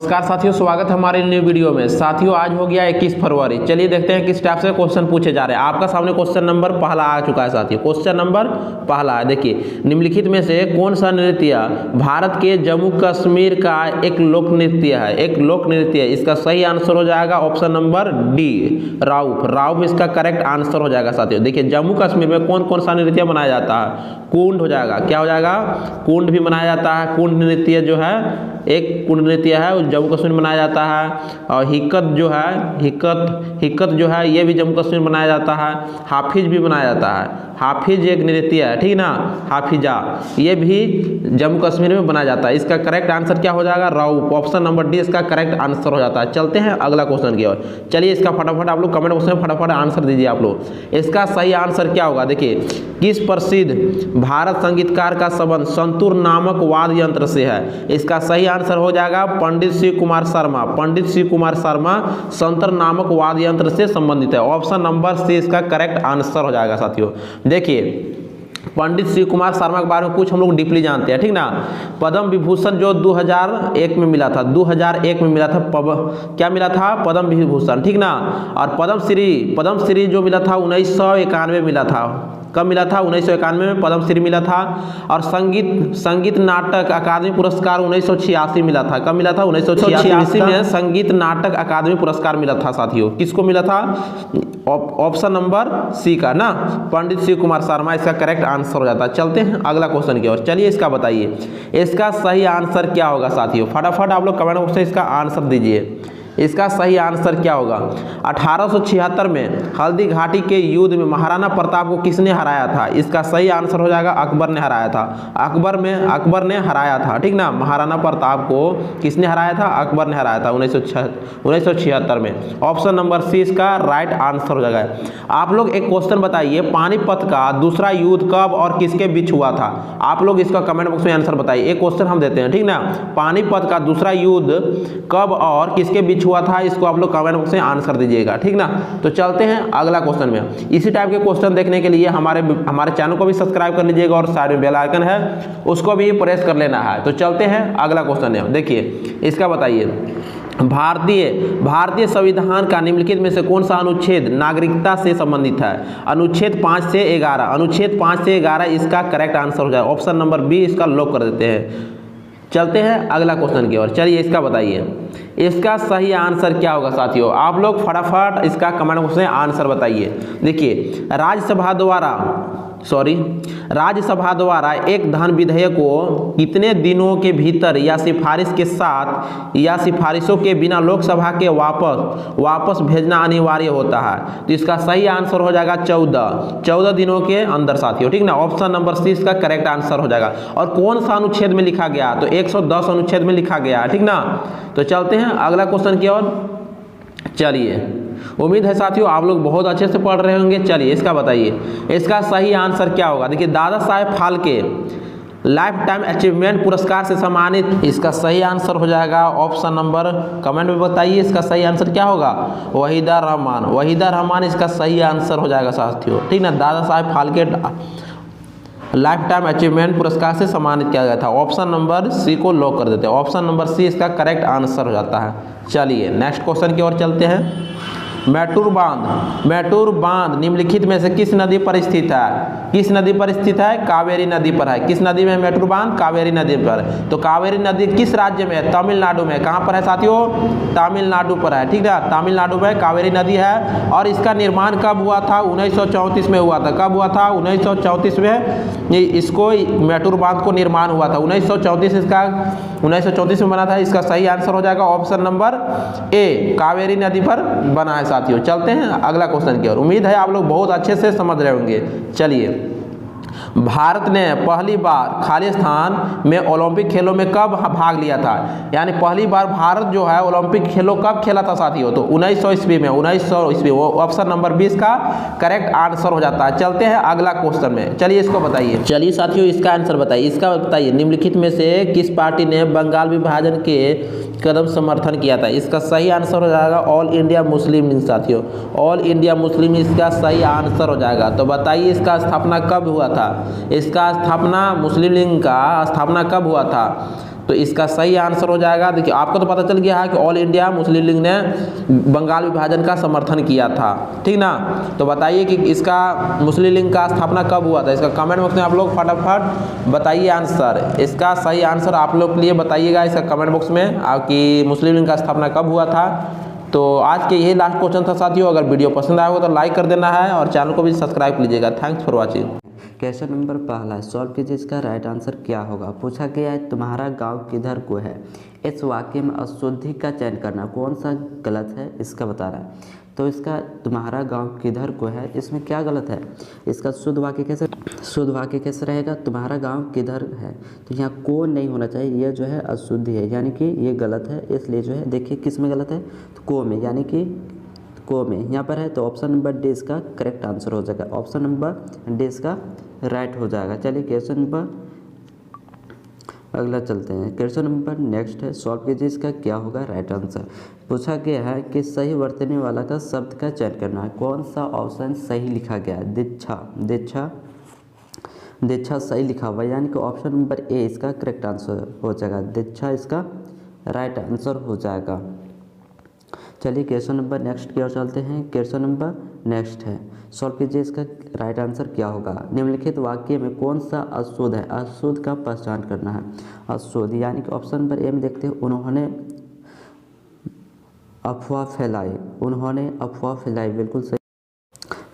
नमस्कार साथियों, स्वागत है हमारे न्यू वीडियो में। साथियों आज हो गया 21 फरवरी। चलिए देखते हैं किस टाइप से क्वेश्चन पूछे जा रहे हैं। आपका सामने क्वेश्चन नंबर पहला आ चुका है साथियों। क्वेश्चन नंबर पहला है, देखिए, निम्नलिखित में से कौन सा नृत्य भारत के जम्मू कश्मीर का एक लोक नृत्य है? एक लोक नृत्य है। इसका सही आंसर हो जाएगा option number D, Rauf. Rauf इसका करेक्ट आंसर हो जाएगा साथियों। देखिए, जम्मू कश्मीर में कौन कौन सा नृत्य मनाया जाता है? कुंड हो जाएगा। क्या हो जाएगा? कुंड भी मनाया जाता है। कुंड नृत्य जो है एक कुंड नृत्य है, जम्मू कश्मीर में मनाया जाता है। और हिक्कत जो है, हिक्कत जो है ये भी जम्मू कश्मीर में मनाया जाता है। हाफिज भी मनाया जाता है। हाफिज एक नृत्य है, ठीक ना, हाफिजा, ये भी जम्मू कश्मीर में बनाया जाता है। इसका करेक्ट आंसर क्या हो जाएगा? राउफ। ऑप्शन नंबर डी इसका करेक्ट आंसर हो जाता है। चलते हैं अगला क्वेश्चन की ओर। चलिए इसका फटाफट आप लोग कमेंट बॉक्स में फटाफट आंसर दीजिए आप लोग। इसका सही आंसर क्या होगा? देखिए, किस प्रसिद्ध भारत संगीतकार का संबंध संतूर नामक वाद्य यंत्र से है? इसका सही आंसर हो जाएगा पंडित शिव कुमार शर्मा। पंडित शिव कुमार शर्मा संतर नामक वाद्य यंत्र से संबंधित है। ऑप्शन नंबर सी इसका करेक्ट आंसर हो जाएगा साथियों। देखिए, पंडित शिव कुमार शर्मा के बारे में कुछ हम लोग डीपली जानते हैं, ठीक ना। पद्म विभूषण जो 2001 में मिला था, 2001 में मिला था, क्या मिला था? पद्म विभूषण, ठीक ना। और पद्म श्री जो मिला था 1991 मिला था। कब मिला था? 1991 में पद्मश्री मिला था। और संगीत नाटक अकादमी पुरस्कार 1986 मिला था। कब मिला था? 1986 में संगीत नाटक अकादमी पुरस्कार मिला था साथियों। किसको मिला था? ऑप्शन नंबर सी का ना, पंडित शिव कुमार शर्मा इसका करेक्ट आंसर हो जाता है। चलते हैं अगला क्वेश्चन की ओर। चलिए इसका बताइए, इसका सही आंसर क्या होगा साथियों? फटाफट आप लोग कमेंट बॉक्स में इसका आंसर दीजिए। इसका सही आंसर क्या होगा? 1876 में हल्दी घाटी के युद्ध में महाराणा प्रताप को किसने हराया था? इसका सही आंसर हो जाएगा अकबर ने हराया था। अकबर ने हराया था, ठीक ना। महाराणा प्रताप को किसने हराया था? अकबर ने हराया था 1976 में। ऑप्शन नंबर सी इसका राइट आंसर हो जाएगा। आप लोग एक क्वेश्चन बताइए, पानीपत का दूसरा युद्ध कब और किसके बीच हुआ था? आप लोग इसका कमेंट बॉक्स में आंसर बताइए। एक क्वेश्चन हम देते हैं, ठीक ना। पानीपत का दूसरा युद्ध कब और किसके बीच हुआ था? इसको आप लोग कमेंट बॉक्स में आंसर दीजिएगा, ठीक ना। तो चलते हैं अगला क्वेश्चन में। इसी टाइप के क्वेश्चन देखने के लिए हमारे चैनल को भी सब्सक्राइब कर लीजिएगा और साइड में बेल आइकन है उसको भी प्रेस कर लेना है। तो चलते हैं अगला क्वेश्चन है। देखिए इसका बताइए, भारतीय संविधान का निम्नलिखित में से कौन सा अनुच्छेद नागरिकता से संबंधित है? अनुच्छेद 5 से 11। अनुच्छेद 5 से 11 इसका करेक्ट आंसर हो जाए। ऑप्शन नंबर बी इसका लॉक कर देते हैं। चलते हैं अगला क्वेश्चन की ओर। चलिए इसका बताइए, इसका सही आंसर क्या होगा साथियों? आप लोग फटाफट इसका कमेंट बॉक्स में आंसर बताइए। देखिए, राज्यसभा द्वारा एक धन विधेयक को कितने दिनों के भीतर या सिफारिश के साथ या सिफारिशों के बिना लोकसभा के वापस भेजना अनिवार्य होता है? तो इसका सही आंसर हो जाएगा 14 दिनों के अंदर साथियों, ठीक ना। ऑप्शन नंबर सी इसका करेक्ट आंसर हो जाएगा। और कौन सा अनुच्छेद में लिखा गया? तो 110 अनुच्छेद में लिखा गया है, ठीक ना। तो चलते हैं अगला क्वेश्चन की ओर। चलिए, उम्मीद है साथियों आप लोग बहुत अच्छे से पढ़ रहे होंगे। चलिए इसका बताइए, इसका सही आंसर क्या होगा? देखिए, Dada Saheb Phalke life time achievement पुरस्कार से सम्मानित, इसका सही आंसर हो जाएगा ऑप्शन नंबर, कमेंट में बताइए इसका सही आंसर क्या होगा? वहीदा रहमान इसका सही आंसर हो जाएगा साथियों, ठीक ना। Dada Saheb Phalke life time achievement पुरस्कार से सम्मानित किया गया था। ऑप्शन नंबर सी को लॉक कर देते हैं। ऑप्शन नंबर सी इसका करेक्ट आंसर हो जाता है। चलिए नेक्स्ट क्वेश्चन की ओर चलते हैं। मैटूर बांध निम्नलिखित में से किस नदी पर स्थित है? किस नदी पर स्थित है? कावेरी नदी पर है। किस नदी में मैटूर बांध? कावेरी नदी पर। तो कावेरी नदी किस राज्य में है? तमिलनाडु में। कहाँ पर है साथियों? तमिलनाडु पर है, ठीक है। तमिलनाडु में कावेरी नदी है। और इसका निर्माण कब हुआ था? 1934 में हुआ था। कब हुआ था? 1934 में इसको मैटूर बांध को निर्माण हुआ था। 1934 में बना था। इसका सही आंसर हो जाएगा ऑप्शन नंबर ए, कावेरी नदी पर बना है साथियों। चलते हैं अगला क्वेश्चन की ओर। उम्मीद है आप लोग बहुत अच्छे से समझ रहे होंगे। चलिए, भारत ने पहली बार खाली स्थान में ओलंपिक खेलों में कब भाग लिया था? यानी पहली बार भारत जो है ओलंपिक खेलों कब खेला था साथियों? तो 1900 ईस्वी में। 1900 ईस्वी, वो ऑप्शन नंबर 20 का करेक्ट आंसर हो जाता है। चलते हैं अगला क्वेश्चन में। चलिए इसको बताइए। चलिए साथियों इसका आंसर बताइए। इसका बताइए, निम्नलिखित में से किस पार्टी ने बंगाल विभाजन के कदम समर्थन किया था? इसका सही आंसर हो जाएगा ऑल इंडिया मुस्लिम लीग साथियों। ऑल इंडिया मुस्लिम लीग इसका सही आंसर हो जाएगा। तो बताइए इसका स्थापना कब हुआ था? इसका स्थापना मुस्लिम लीग का स्थापना कब हुआ था? तो इसका सही आंसर हो जाएगा, देखिए आपको तो पता चल गया है कि ऑल इंडिया मुस्लिम लीग ने बंगाल विभाजन का समर्थन किया था, ठीक ना। तो बताइए कि इसका मुस्लिम लीग का स्थापना कब हुआ था, इसका कमेंट बॉक्स में आप लोग फटाफट बताइए आंसर। इसका सही आंसर आप लोग के लिए बताइएगा इसका कमेंट बॉक्स में कि मुस्लिम लीग का स्थापना कब हुआ था। तो आज के यही लास्ट क्वेश्चन था साथियों। अगर वीडियो पसंद आया हो तो लाइक कर देना है और चैनल को भी सब्सक्राइब कीजिएगा। Thanks for watching. Question number पहला सॉल्व कीजिए, इसका राइट आंसर क्या होगा। पूछा गया है तुम्हारा गांव किधर को है। इस वाक्य में अशुद्धि का चयन करना, कौन सा गलत है इसका बता रहा है। तो इसका तुम्हारा गांव किधर को है, इसमें क्या गलत है। इसका शुद्ध वाक्य कैसे रहेगा, तुम्हारा गांव किधर है। तो यहाँ को नहीं होना चाहिए, ये जो है अशुद्धि है, यानी कि ये गलत है। इसलिए जो है देखिए किस में गलत है, तो को में, यानी कि को में यहाँ पर है। तो ऑप्शन नंबर डी इसका करेक्ट आंसर हो जाएगा। ऑप्शन नंबर डी इसका राइट हो जाएगा। चलिए क्वेश्चन नंबर अगला चलते हैं। क्वेश्चन नंबर नेक्स्ट है, सॉल्व कीजिए, इसका क्या होगा राइट आंसर। पूछा गया है कि सही वर्तने वाला का शब्द का चयन करना है, कौन सा ऑप्शन सही लिखा गया है। दीक्षा सही लिखा हुआ, यानी कि ऑप्शन नंबर ए इसका करेक्ट आंसर हो जाएगा। दीक्षा इसका राइट आंसर हो जाएगा। चलिए क्वेश्चन नंबर नेक्स्ट की ओर चलते हैं। क्वेश्चन नंबर नेक्स्ट है, सॉल्व कीजिए, इसका राइट आंसर क्या होगा। निम्नलिखित वाक्य में कौन सा अशुद्ध है, अशुद्ध का पहचान करना है। अशुद्ध यानी कि ऑप्शन नंबर ए में देखते हैं, उन्होंने अफवाह फैलाई, बिल्कुल सही।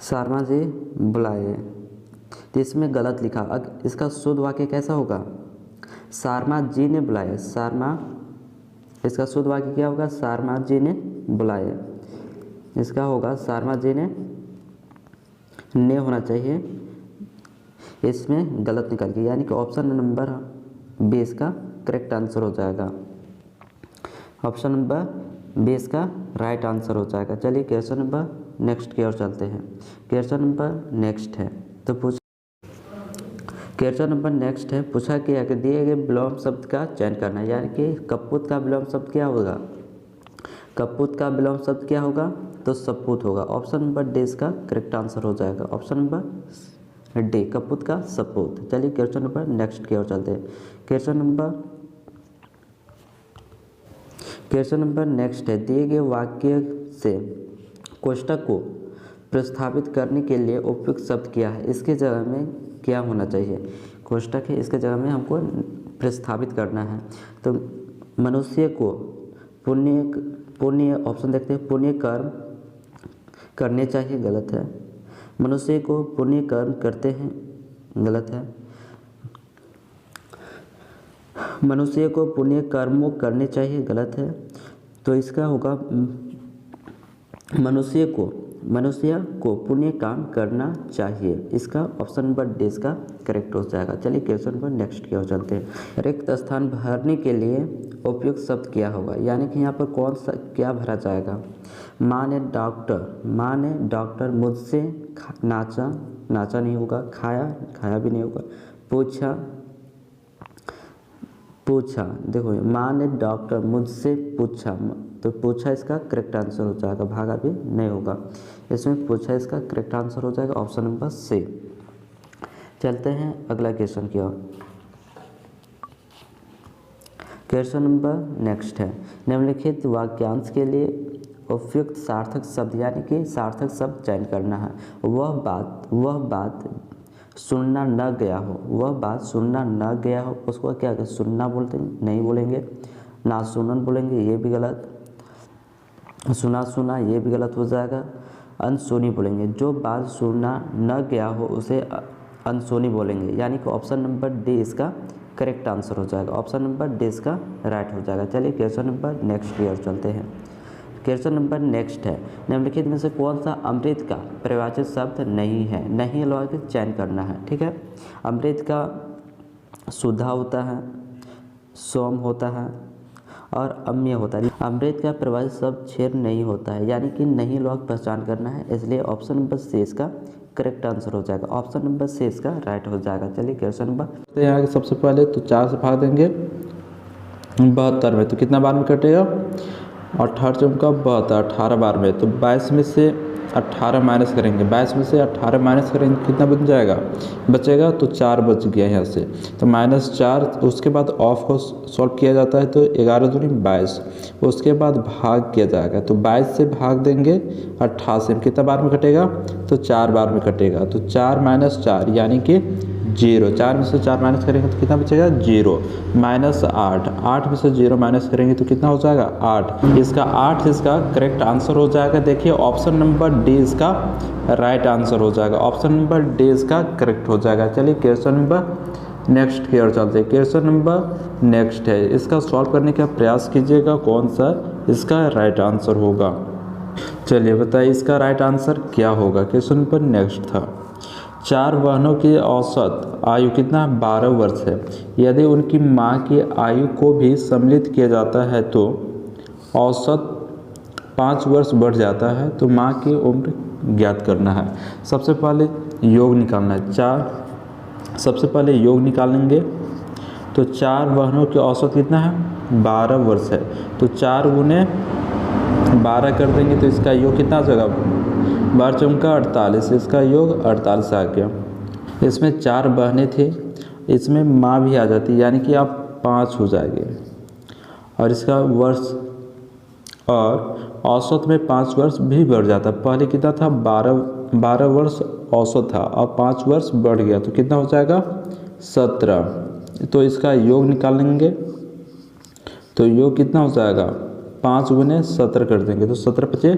शर्मा जी बुलाए, तो इसमें गलत लिखा। इसका शुद्ध वाक्य कैसा होगा, शर्मा जी ने बुलाए। इसका शुद्ध वाक्य क्या होगा, शर्मा जी ने बुलाए। इसका होगा शर्मा जी ने होना चाहिए, इसमें गलत निकल गया, यानी कि ऑप्शन नंबर बी इसका करेक्ट आंसर हो जाएगा। ऑप्शन नंबर बी इसका राइट आंसर हो जाएगा। चलिए क्वेश्चन नंबर नेक्स्ट की ओर चलते हैं। क्वेश्चन नंबर नेक्स्ट है, तो क्वेश्चन नंबर नेक्स्ट है, पूछा गया कि दिए गए विलोम शब्द का चयन करना है, यानी कि कपूत का विलोम शब्द क्या होगा। कपूत का विलोम शब्द क्या होगा, तो सपूत होगा। ऑप्शन नंबर डी इसका करेक्ट आंसर हो जाएगा। ऑप्शन नंबर डी कपूत का सपूत। चलिए क्वेश्चन नंबर नेक्स्ट की ओर चलते हैं। क्वेश्चन नंबर नेक्स्ट है, दिए गए वाक्य से कोष्ठक को प्रस्तावित करने के लिए उपयुक्त शब्द क्या है, इसके जगह में क्या होना चाहिए। कोष्ठक है, इसके जगह में हमको प्रस्तावित करना है। तो मनुष्य को पुण्य ऑप्शन देखते हैं, पुण्य कर्म करने चाहिए, गलत है। मनुष्य को पुण्य कर्म करते हैं, गलत है। मनुष्य को पुण्य कर्मों करने चाहिए, गलत है। तो इसका होगा मनुष्य को पुण्य काम करना चाहिए। इसका ऑप्शन नंबर डी इसका करेक्ट हो जाएगा। चलिए क्वेश्चन नंबर नेक्स्ट की ओर चलते हैं। रिक्त स्थान भरने के लिए उपयुक्त शब्द क्या होगा, यानी कि यहाँ पर कौन सा क्या भरा जाएगा। माँ ने डॉक्टर मुझसे नाचा नहीं होगा, खाया भी नहीं होगा। पूछा देखो, माँ ने डॉक्टर मुझसे पूछा, तो पूछा इसका करेक्ट आंसर हो जाएगा, भागा भी नहीं होगा। इसमें पूछा इसका करेक्ट आंसर हो जाएगा, ऑप्शन नंबर सी। चलते हैं अगला क्वेश्चन की ओर। क्वेश्चन नंबर नेक्स्ट है, निम्नलिखित वाक्यांश के लिए उपयुक्त सार्थक शब्द, यानी कि सार्थक शब्द चयन करना है। वह बात सुनना न गया हो, उसको क्या सुनना बोलते नहीं बोलेंगे, ना सुनन बोलेंगे, ये भी गलत। सुना ये भी गलत हो जाएगा। अनसुनी बोलेंगे, जो बात सुनना न गया हो उसे अनसुनी बोलेंगे, यानी कि ऑप्शन नंबर डी इसका करेक्ट आंसर हो जाएगा। ऑप्शन नंबर डी इसका राइट हो जाएगा। चलिए क्वेश्चन नंबर नेक्स्ट की ओर चलते हैं। क्वेश्चन नंबर नेक्स्ट है, निम्नलिखित में से कौन सा अमृत का परिभाषित शब्द नहीं है, नहीं लगा के चयन करना है। ठीक है, अमृत का सुधा होता है, सोम होता है और अम्य होता है। अमृत का परिभाषित शब्द क्षीर नहीं होता है, यानी कि नहीं लगा पहचान करना है, इसलिए ऑप्शन नंबर सी इसका करेक्ट आंसर हो जाएगा। ऑप्शन नंबर सी इसका राइट हो जाएगा। चलिए क्वेश्चन नंबर यहाँ के सबसे पहले तो 4 से भाग देंगे 72 में, तो कितना बार में कटेगा 18 चौका 72, 18 बार में, तो 22 में से 18 माइनस करेंगे, 22 में से 18 माइनस करेंगे कितना बन जाएगा, बचेगा तो 4 बच गया यहाँ से, तो -4। उसके बाद ऑफ को सॉल्व किया जाता है तो 11 दूनी 22, उसके बाद भाग किया जाएगा तो 22 से भाग देंगे 28 से, कितना बार में कटेगा तो 4 बार में कटेगा, तो 4 - 4 यानी कि 0। 4 में से 4 माइनस करेंगे तो कितना बचेगा 0, -8। 8 में से 0 माइनस करेंगे तो कितना हो जाएगा 8। इसका 8 इसका करेक्ट आंसर हो जाएगा। देखिए ऑप्शन नंबर डी इसका राइट आंसर हो जाएगा, ऑप्शन नंबर डी इसका करेक्ट हो जाएगा। चलिए क्वेश्चन नंबर नेक्स्ट की ओर चलते हैं। क्वेश्चन नंबर नेक्स्ट है, इसका सॉल्व करने का प्रयास कीजिएगा कौन सा इसका राइट आंसर होगा। चलिए बताइए इसका राइट आंसर क्या होगा। क्वेश्चन नंबर नेक्स्ट था, 4 बहनों की औसत आयु कितना 12 वर्ष है। यदि उनकी मां की आयु को भी सम्मिलित किया जाता है तो औसत 5 वर्ष बढ़ जाता है, तो मां की उम्र ज्ञात करना है। सबसे पहले योग निकालना है। सबसे पहले योग निकालेंगे तो 4 बहनों की औसत कितना है 12 वर्ष है, तो 4 गुने 12 कर देंगे तो इसका योग कितना आ जाएगा 12 चौका 48, इसका योग 48 आ गया। इसमें 4 बहनें थी, इसमें माँ भी आ जाती यानी कि आप 5 हो जाएंगे, और इसका वर्ष और औसत में 5 वर्ष भी बढ़ जाता। पहले कितना था 12 वर्ष औसत था, अब 5 वर्ष बढ़ गया तो कितना हो जाएगा 17। तो इसका योग निकालेंगे तो योग कितना हो जाएगा 5 गुने 17 कर देंगे तो 17 पचे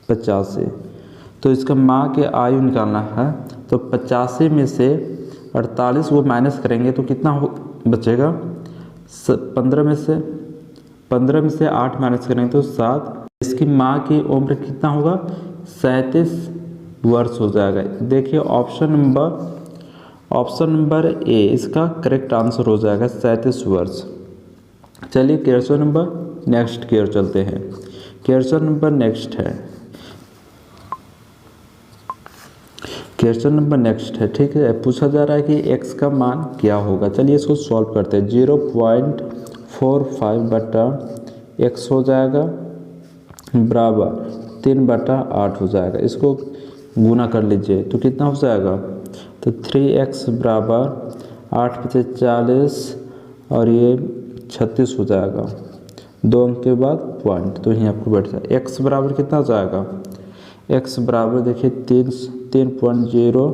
85। तो इसका माँ के आयु निकालना है तो 85 में से 48 वो माइनस करेंगे तो कितना बचेगा 15 में से 8 माइनस करेंगे तो 7। इसकी माँ की उम्र कितना होगा 37 वर्ष हो जाएगा। देखिए ऑप्शन नंबर ए इसका करेक्ट आंसर हो जाएगा 37 वर्ष। चलिए क्वेश्चन नंबर नेक्स्ट की ओर चलते हैं। क्वेश्चन नंबर नेक्स्ट है, क्वेश्चन नंबर नेक्स्ट है, ठीक है। पूछा जा रहा है कि x का मान क्या होगा। चलिए इसको सॉल्व करते हैं। 0.45 बटा x हो जाएगा बराबर 3/8 हो जाएगा। इसको गुना कर लीजिए तो कितना हो जाएगा, तो 3x बराबर 8 × 40 और ये 36 हो जाएगा। 2 अंक के बाद पॉइंट, तो यहाँ पर बैठ जाए। x बराबर कितना हो जाएगा, x बराबर देखिए 3.0,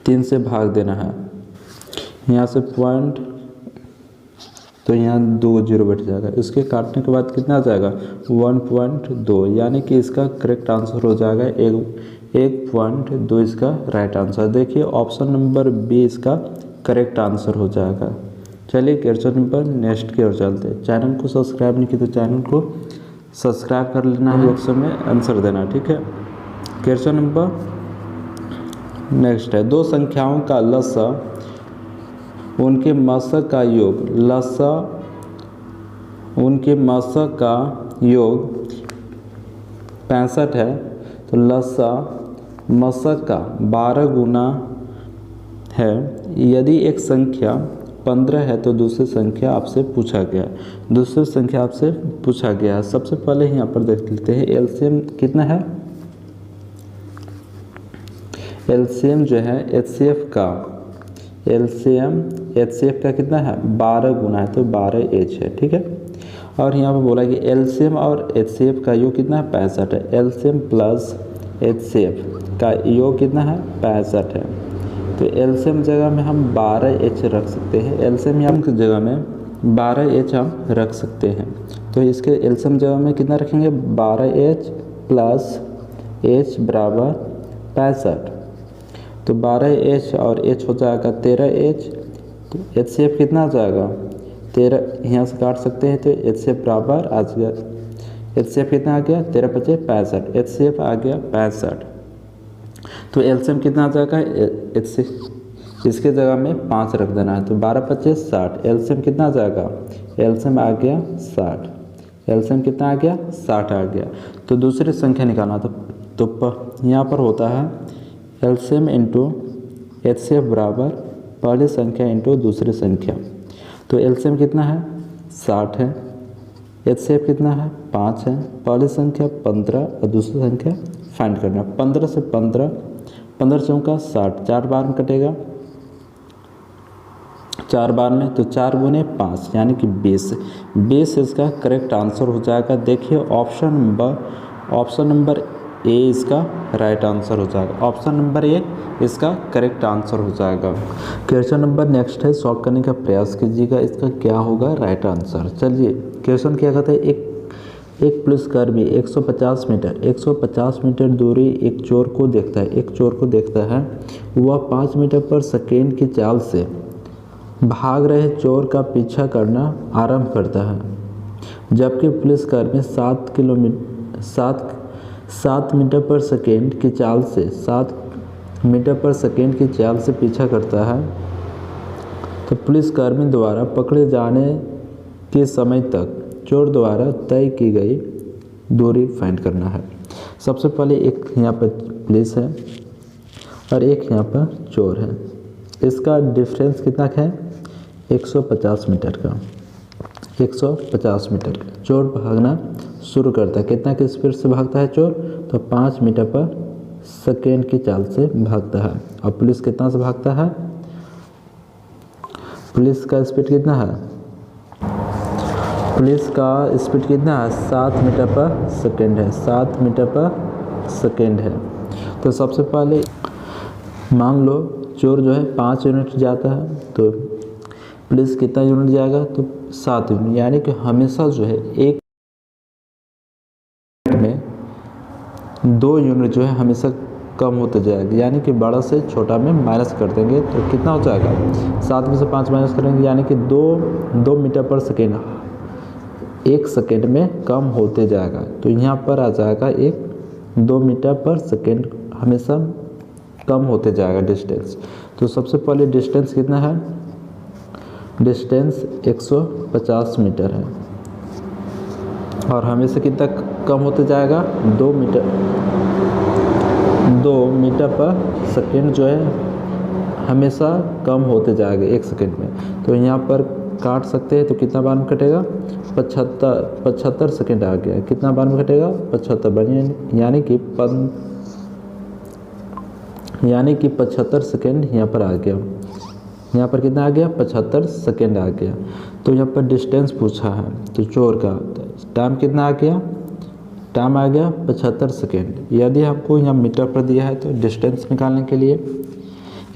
3 से भाग देना है, यहाँ से पॉइंट तो यहाँ 2 0 बैठ जाएगा। इसके काटने के बाद कितना आ जाएगा 1.2, यानी कि इसका करेक्ट आंसर हो जाएगा 1.2 इसका राइट आंसर। देखिए ऑप्शन नंबर बी इसका करेक्ट आंसर हो जाएगा। चलिए क्वेश्चन नंबर नेक्स्ट की ओर चलते हैं। चैनल को सब्सक्राइब नहीं किया तो चैनल को सब्सक्राइब कर लेना है, ऑप्शन में आंसर देना, ठीक है। क्वेश्चन नंबर नेक्स्ट है, 2 संख्याओं का लसा उनके मशक का योग, लसा उनके मशक का योग 65 है, तो लसा मशक का 12 गुना है। यदि एक संख्या 15 है तो दूसरी संख्या आपसे पूछा गया है। सबसे पहले यहाँ पर देख लेते हैं एलसीएम कितना है। एलसीएम जो है एचसीएफ का कितना है 12 गुना है, तो 12H है, ठीक है। और यहाँ पर बोला कि एलसीएम और एचसीएफ का योग कितना है 65 है। एलसीएम प्लस एचसीएफ का योग कितना है 65 है, तो एलसीएम जगह में हम 12H रख सकते हैं। एलसीएम यहाँ की जगह में 12H हम रख सकते हैं, तो इसके एलसीएम जगह में कितना रखेंगे 12H प्लस H बराबर 65, तो 12H और H हो जाएगा 13H। तो HCF कितना आ जाएगा 13, यहाँ से काट सकते हैं तो HCF बराबर आ गया, HCF कितना आ गया 13 × 5 = 65, HCF आ गया 65। तो एलसीएम कितना आ जाएगा इसके जगह में 5 रख देना है, तो 12 × 5 = 60। एलसीएम कितना आ जाएगा, एलसीएम आ गया 60, एलसीएम कितना आ गया 60 आ गया। तो दूसरी संख्या निकालना तो यहाँ पर होता है एलसीएम इंटू एचसीएफ बराबर पहली संख्या इंटू दूसरी संख्या। तो एलसीएम कितना है 60 है, HCF कितना है 5 है, पहली संख्या 15 और दूसरी संख्या फाइंड करना। 15 से 15 चौका 60, 4 बार में कटेगा, 4 बार में तो 4 गुने 5 यानी कि 20 इसका करेक्ट आंसर हो जाएगा। देखिए ऑप्शन नंबर ए इसका राइट आंसर हो जाएगा। ऑप्शन नंबर ए इसका करेक्ट आंसर हो जाएगा। क्वेश्चन नंबर नेक्स्ट है, सॉल्व करने का प्रयास कीजिएगा, इसका क्या होगा राइट आंसर। चलिए क्वेश्चन क्या कहता है, एक पुलिसकर्मी 150 मीटर दूरी एक चोर को देखता है। वह 5 मीटर पर सेकेंड की चाल से भाग रहे चोर का पीछा करना आरंभ करता है, जबकि पुलिसकर्मी 7 मीटर पर सेकेंड की चाल से पीछा करता है। तो पुलिसकर्मी द्वारा पकड़े जाने के समय तक चोर द्वारा तय की गई दूरी फाइंड करना है। सबसे पहले एक यहाँ पर पुलिस है और एक यहाँ पर चोर है, इसका डिफरेंस कितना है 150 मीटर का। 150 मीटर का चोर भागना शुरू करता है, कितना की स्पीड से भागता है चोर, तो 5 मीटर पर सेकेंड की चाल से भागता है। और पुलिस कितना से भागता है, पुलिस का स्पीड कितना है, पुलिस का स्पीड कितना है 7 मीटर पर सेकेंड है, 7 मीटर पर सेकेंड है। तो सबसे पहले मान लो चोर जो है 5 यूनिट जाता है, तो पुलिस कितना यूनिट जाएगा, तो 7 यूनिट, यानी कि हमेशा जो है एक में 2 यूनिट जो है हमेशा कम होते जाएगा, यानी कि बड़ा से छोटा में माइनस कर देंगे तो कितना हो जाएगा 7 में से 5 माइनस करेंगे, यानी कि 2 मीटर पर सेकेंड 1 सेकेंड में कम होते जाएगा। तो यहाँ पर आ जाएगा 2 मीटर पर सेकेंड हमेशा कम होते जाएगा डिस्टेंस। तो सबसे पहले डिस्टेंस कितना है, डिस्टेंस 150 मीटर है और हमेशा कितना कम होते जाएगा 2 मीटर पर सेकेंड जो है हमेशा कम होते जाएगा 1 सेकेंड में। तो यहाँ पर काट सकते हैं, तो कितना बार में कटेगा 75 सेकेंड आ गया, कितना बार में कटेगा 75 बार, यानी कि 75 सेकेंड यहाँ पर आ गया, यहाँ पर कितना आ गया 75 सेकेंड आ गया। तो यहाँ पर डिस्टेंस पूछा है, तो चोर का टाइम कितना आ गया, टाइम आ गया 75 सेकेंड। यदि हमको यहाँ मीटर पर दिया है तो डिस्टेंस निकालने के लिए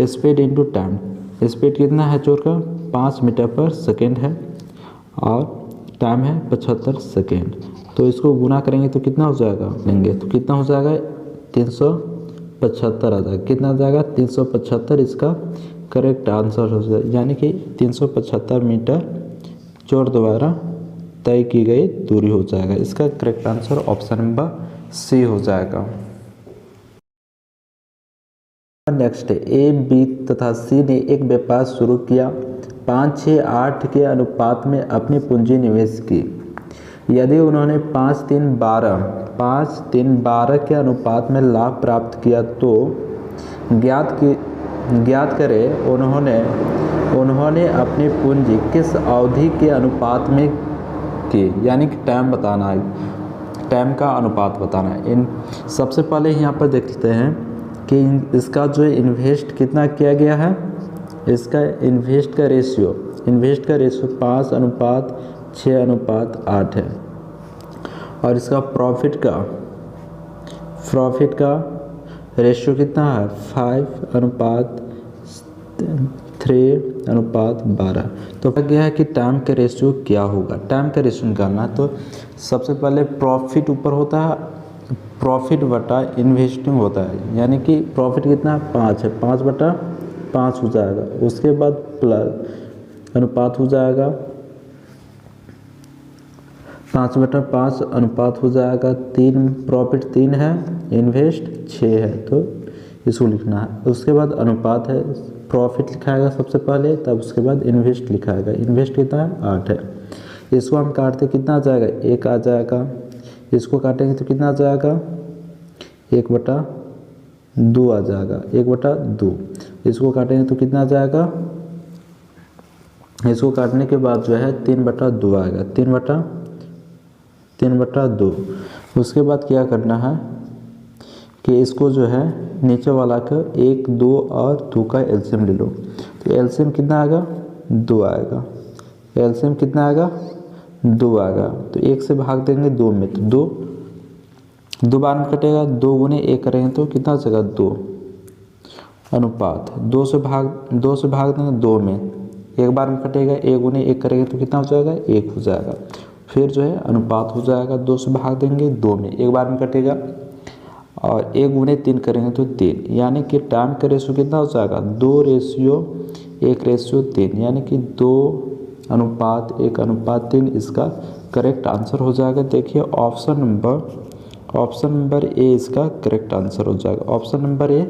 स्पीड इनटू टाइम, स्पीड कितना है चोर का 5 मीटर पर सेकेंड है और टाइम है 75 सेकेंड। तो इसको गुना करेंगे तो कितना हो जाएगा, लेंगे तो कितना हो जाएगा 375 आ जाएगा, कितना आ जाएगा 375 इसका करेक्ट आंसर हो जाएगा, यानी कि 375 मीटर चोर द्वारा तय की गई दूरी हो जाएगा। इसका correct answer option number C हो जाएगा। नेक्स्ट है, ए, बी तथा सी ने एक व्यापार शुरू किया, 5, 6, 8 के अनुपात में अपनी पूंजी निवेश की। यदि उन्होंने 5, 3, 12 के अनुपात में लाभ प्राप्त किया तो ज्ञात करें उन्होंने अपनी पूंजी किस अवधि के अनुपात में की, यानी कि टाइम बताना है, टाइम का अनुपात बताना है। सबसे पहले यहाँ पर देखते हैं कि इसका जो है इन्वेस्ट कितना किया गया है, इसका इन्वेस्ट का रेशियो 5:6:8 है और इसका प्रॉफिट का रेशियो कितना है 5:3:12। तो क्या है कि टाइम का रेशियो क्या होगा, टाइम का रेशियो निकालना है। तो सबसे पहले प्रॉफिट ऊपर होता है, प्रॉफिट बटा इन्वेस्टिंग होता है, यानी कि प्रॉफिट कितना है 5 है, 5/5 हो जाएगा। उसके बाद प्लस अनुपात हो जाएगा 5/5 अनुपात हो जाएगा 3, प्रॉफिट 3 है, इन्वेस्ट 6 है, तो इसको लिखना है। उसके बाद अनुपात है, प्रॉफिट लिखाएगा सबसे पहले, तब उसके बाद इन्वेस्ट लिखाएगा। इन्वेस्ट कितना है 8 है। इसको हम काटते कितना आ जाएगा 1 आ जाएगा। इसको काटेंगे तो कितना आ जाएगा 1/2 आ जाएगा, 1/2। इसको काटेंगे तो कितना आ जाएगा, इसको काटने के बाद जो है 3/2 आएगा, 3/2 3/2। उसके बाद क्या करना है कि इसको जो है नीचे वाला का 1, 2 और 2 का एलसीएम ले लो। तो एलसीएम कितना आएगा? 2 आएगा। एलसीएम कितना आएगा? 2 आएगा। तो 1 से भाग देंगे 2 में, तो 2 बार में कटेगा, 2 गुने 1 करेंगे तो कितना हो जाएगा? 2 अनुपात 2 से भाग देंगे 2 में, 1 बार में कटेगा, 1 गुने 1 करेंगे तो कितना हो जाएगा? 1 हो जाएगा। फिर जो है अनुपात हो जाएगा, 2 से भाग देंगे 2 में, 1 बार में कटेगा और 1 गुने 3 करेंगे तो 3, यानी कि टाइम का रेशियो कितना हो जाएगा? 2:1:3, यानी कि 2:1:3 इसका करेक्ट आंसर हो जाएगा। देखिए ऑप्शन नंबर ए इसका करेक्ट आंसर हो जाएगा। Option number A